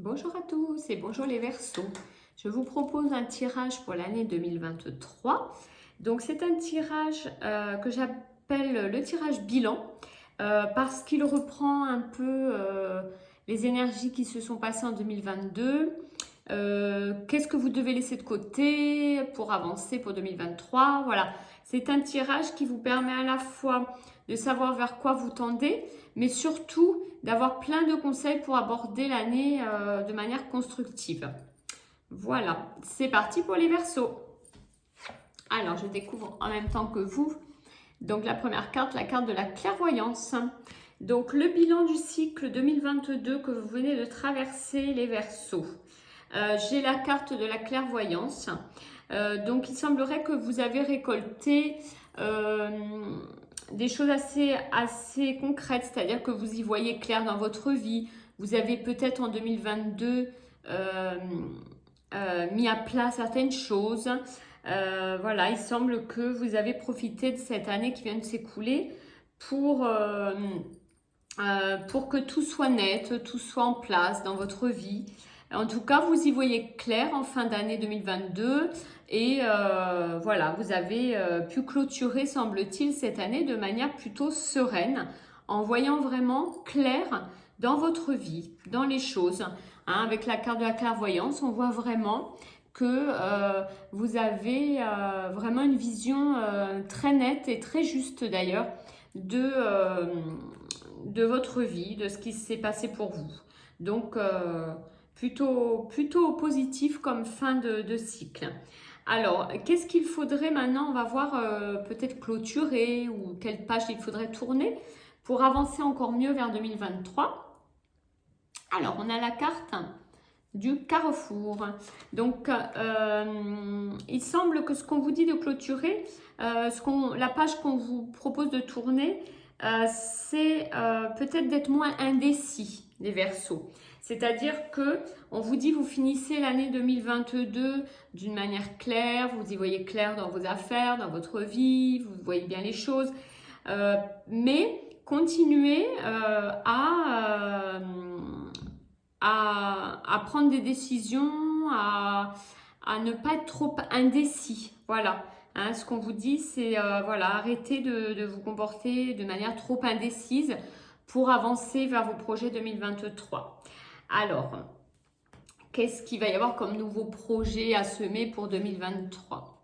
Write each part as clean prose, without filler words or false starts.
Bonjour à tous et bonjour les Verseaux. Je vous propose un tirage pour l'année 2023. Donc c'est un tirage que j'appelle le tirage bilan parce qu'il reprend un peu les énergies qui se sont passées en 2022. Qu'est-ce que vous devez laisser de côté pour avancer pour 2023? Voilà, c'est un tirage qui vous permet à la fois de savoir vers quoi vous tendez, mais surtout d'avoir plein de conseils pour aborder l'année de manière constructive. Voilà, c'est parti pour les Verseaux. Alors, je découvre en même temps que vous. Donc, la première carte, la carte de la clairvoyance. Donc, le bilan du cycle 2022 que vous venez de traverser, les Verseaux. J'ai la carte de la clairvoyance. Donc, il semblerait que vous avez récolté des choses assez concrètes, c'est-à-dire que vous y voyez clair dans votre vie. Vous avez peut-être en 2022 mis à plat certaines choses. Voilà, il semble que vous avez profité de cette année qui vient de s'écouler pour que tout soit net, tout soit en place dans votre vie. En tout cas, vous y voyez clair en fin d'année 2022 et voilà, vous avez pu clôturer, semble-t-il, cette année de manière plutôt sereine, en voyant vraiment clair dans votre vie, dans les choses. Hein, avec la carte de la clairvoyance, on voit vraiment que vous avez vraiment une vision très nette et très juste d'ailleurs de votre vie, de ce qui s'est passé pour vous. Donc, plutôt positif comme fin de cycle. Alors, qu'est-ce qu'il faudrait maintenant? On va voir peut-être clôturer ou quelle page il faudrait tourner pour avancer encore mieux vers 2023. Alors, on a la carte du carrefour. Donc, il semble que ce qu'on vous dit de clôturer, la page qu'on vous propose de tourner, c'est peut-être d'être moins indécis, les Verseaux. C'est-à-dire que on vous dit vous finissez l'année 2022 d'une manière claire, vous y voyez clair dans vos affaires, dans votre vie, vous voyez bien les choses, mais continuez à prendre des décisions, à ne pas être trop indécis. Voilà. Hein, ce qu'on vous dit, c'est voilà, arrêtez de vous comporter de manière trop indécise pour avancer vers vos projets 2023. Alors, qu'est-ce qu'il va y avoir comme nouveaux projets à semer pour 2023?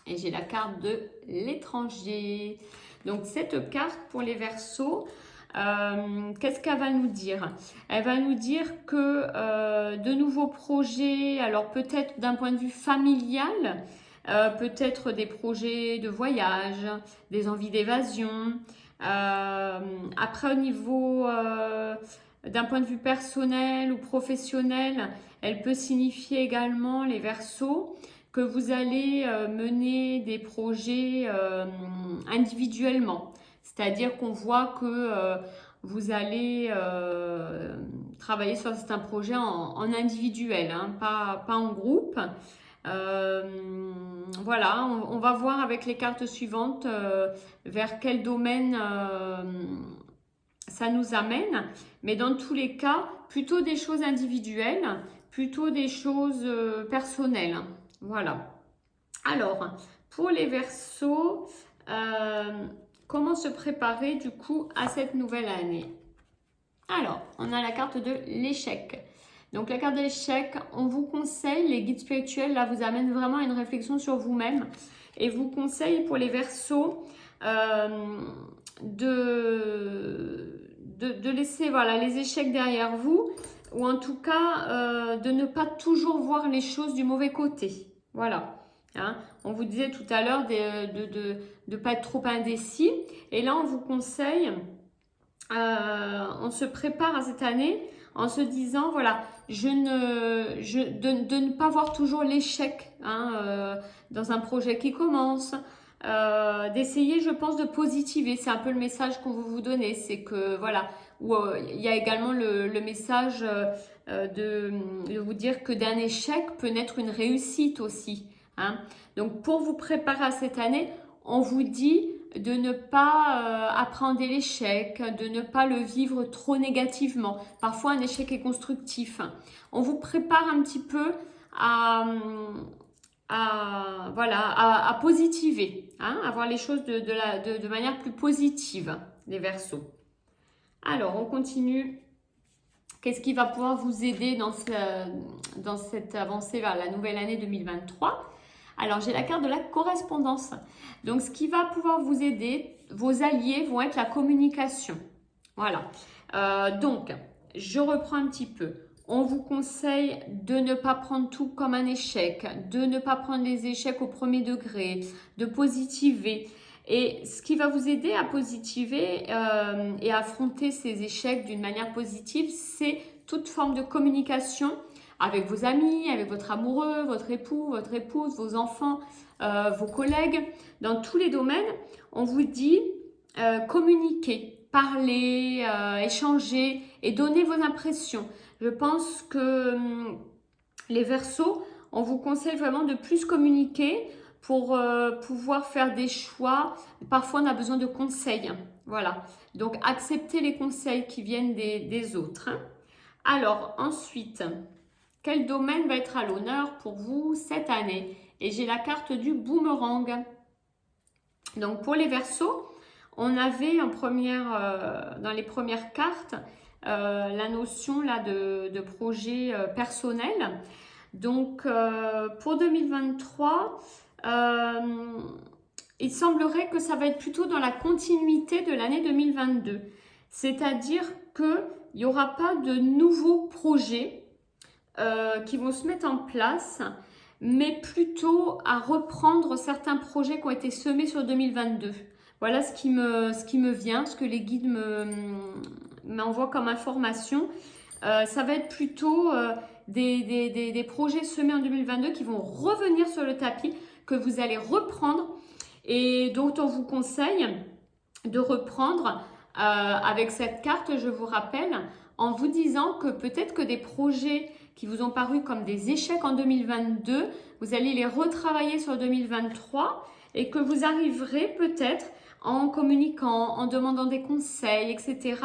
Et j'ai la carte de l'étranger. Donc, cette carte pour les Verseaux, qu'est-ce qu'elle va nous dire? Elle va nous dire que de nouveaux projets, alors peut-être d'un point de vue familial, peut-être des projets de voyage, des envies d'évasion. Après, au niveau d'un point de vue personnel ou professionnel, elle peut signifier également, les Verseaux, que vous allez mener des projets individuellement. C'est-à-dire qu'on voit que vous allez travailler sur certains projets en individuel, hein, pas en groupe. Voilà, on va voir avec les cartes suivantes vers quel domaine ça nous amène. Mais dans tous les cas, plutôt des choses individuelles, plutôt des choses personnelles. Voilà. Alors, pour les Verseaux, comment se préparer du coup à cette nouvelle année? Alors, on a la carte de l'échec. Donc la carte de l'échec, on vous conseille, les guides spirituels là vous amènent vraiment à une réflexion sur vous-même et vous conseille pour les Verseaux de laisser voilà, les échecs derrière vous ou en tout cas de ne pas toujours voir les choses du mauvais côté. Voilà. Hein, on vous disait tout à l'heure de ne pas être trop indécis. Et là, on vous conseille, on se prépare à cette année en se disant, voilà, de ne pas voir toujours l'échec hein, dans un projet qui commence. D'essayer, je pense, de positiver. C'est un peu le message qu'on veut vous donner. C'est que, voilà, où, il y a également le message de vous dire que d'un échec peut naître une réussite aussi. Hein. Donc, pour vous préparer à cette année, on vous dit de ne pas appréhender l'échec, de ne pas le vivre trop négativement. Parfois, un échec est constructif. On vous prépare un petit peu à positiver, hein, à voir les choses de manière plus positive, les Verseaux. Alors, on continue. Qu'est-ce qui va pouvoir vous aider dans cette avancée vers la nouvelle année 2023? Alors, j'ai la carte de la correspondance. Donc, ce qui va pouvoir vous aider, vos alliés vont être la communication. Voilà. Donc, je reprends un petit peu. On vous conseille de ne pas prendre tout comme un échec, de ne pas prendre les échecs au premier degré, de positiver. Et ce qui va vous aider à positiver et à affronter ces échecs d'une manière positive, c'est toute forme de communication avec vos amis, avec votre amoureux, votre époux, votre épouse, vos enfants, vos collègues. Dans tous les domaines, on vous dit communiquer, parler, échanger et donner vos impressions. Je pense que les Verseaux, on vous conseille vraiment de plus communiquer pour pouvoir faire des choix. Parfois, on a besoin de conseils. Voilà. Donc, acceptez les conseils qui viennent des autres. Alors, ensuite, quel domaine va être à l'honneur pour vous cette année? Et j'ai la carte du boomerang. Donc, pour les Verseaux, on avait dans les premières cartes la notion là, de projet personnel. Donc, pour 2023, il semblerait que ça va être plutôt dans la continuité de l'année 2022. C'est-à-dire qu'il n'y aura pas de nouveaux projets qui vont se mettre en place, mais plutôt à reprendre certains projets qui ont été semés sur 2022. Voilà ce qui me vient, ce que les guides m'envoient comme information. Ça va être plutôt des projets semés en 2022 qui vont revenir sur le tapis, que vous allez reprendre et dont on vous conseille de reprendre avec cette carte, je vous rappelle, en vous disant que peut-être que des projets qui vous ont paru comme des échecs en 2022, vous allez les retravailler sur 2023 et que vous arriverez peut-être en communiquant, en demandant des conseils, etc.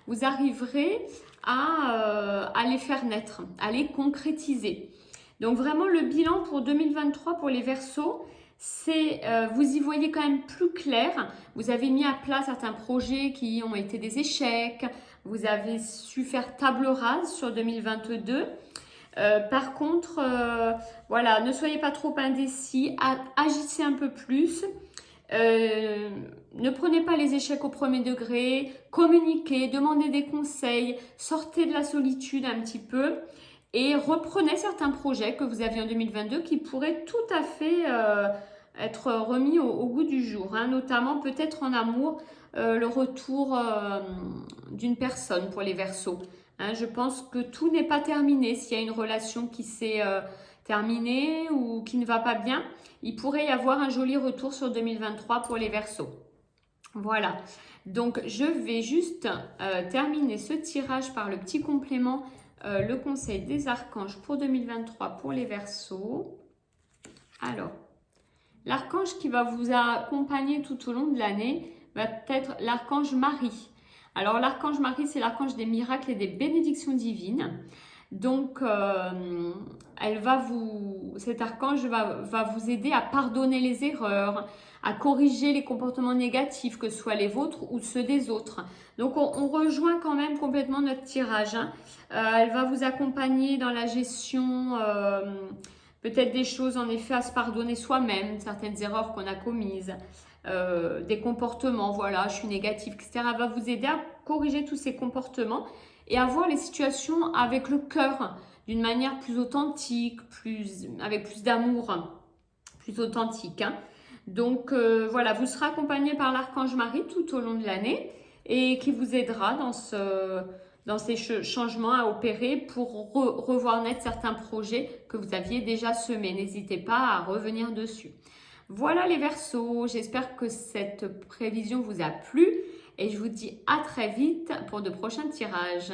Vous arriverez à les faire naître, à les concrétiser. Donc vraiment le bilan pour 2023 pour les Verseaux, c'est vous y voyez quand même plus clair. Vous avez mis à plat certains projets qui ont été des échecs. Vous avez su faire table rase sur 2022. Par contre, voilà, ne soyez pas trop indécis, agissez un peu plus. Ne prenez pas les échecs au premier degré, communiquez, demandez des conseils, sortez de la solitude un petit peu et reprenez certains projets que vous aviez en 2022 qui pourraient tout à fait être remis au goût du jour, hein, notamment peut-être en amour, le retour d'une personne pour les Verseaux. Hein, je pense que tout n'est pas terminé. S'il y a une relation qui s'est terminée ou qui ne va pas bien, il pourrait y avoir un joli retour sur 2023 pour les Verseaux. Voilà, donc je vais juste terminer ce tirage par le petit complément, le conseil des archanges pour 2023 pour les Verseaux. Alors, l'archange qui va vous accompagner tout au long de l'année va être l'archange Marie. Alors, l'archange Marie, c'est l'archange des miracles et des bénédictions divines. Donc, cet archange va vous aider à pardonner les erreurs, à corriger les comportements négatifs, que ce soit les vôtres ou ceux des autres. Donc, on rejoint quand même complètement notre tirage. Hein. Elle va vous accompagner dans la gestion peut-être des choses en effet à se pardonner soi-même, certaines erreurs qu'on a commises, des comportements, voilà, je suis négative, etc. Elle va vous aider à corriger tous ces comportements et à voir les situations avec le cœur, d'une manière plus authentique, avec plus d'amour, plus authentique. Hein. Donc voilà, vous serez accompagné par l'archange Marie tout au long de l'année et qui vous aidera dans ces changements à opérer pour revoir naître certains projets que vous aviez déjà semés. N'hésitez pas à revenir dessus. Voilà les Verseaux, j'espère que cette prévision vous a plu et je vous dis à très vite pour de prochains tirages.